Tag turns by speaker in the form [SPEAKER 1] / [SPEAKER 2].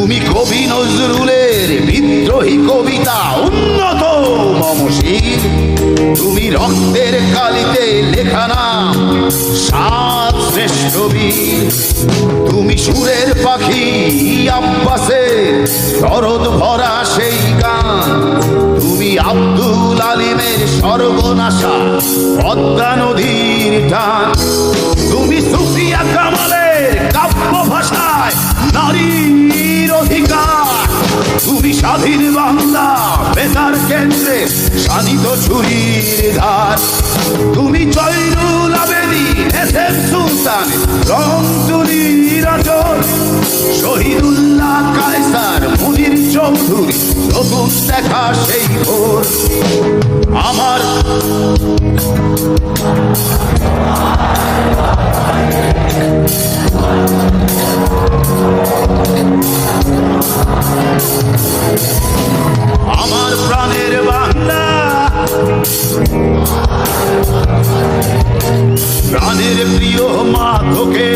[SPEAKER 1] তুমি কবি নজরুলের বিদ্রোহী কবিতা উন্নত মমশীল। তুমি রক্তের কালিতে লেখা নাম সাত শ্রেষ্ঠ বীর। তুমি সুরের পাখি আব্বাসের দরদ ভরা সেই গান। তুমি আব্দুল আলিমের সর্বনাশা পদ্মা নদীর টান। তুমি সুফিয়া কামালের কাব্য ভাষায় নারীর অধিকার। তুমি স্বাধীন বাংলা বেতার কেন্দ্রে শানিত ছুরির ধার। তুমি জয়নুল আবেদীন এসএম সুলতান রং তুলির আচর। শহীদুল্লাহ কায়সার মুনির চৌধুরী নতুন দেখা সেই ভোর। আমার আমার প্রাণের বাংলা, প্রাণের প্রিয় মা তোকে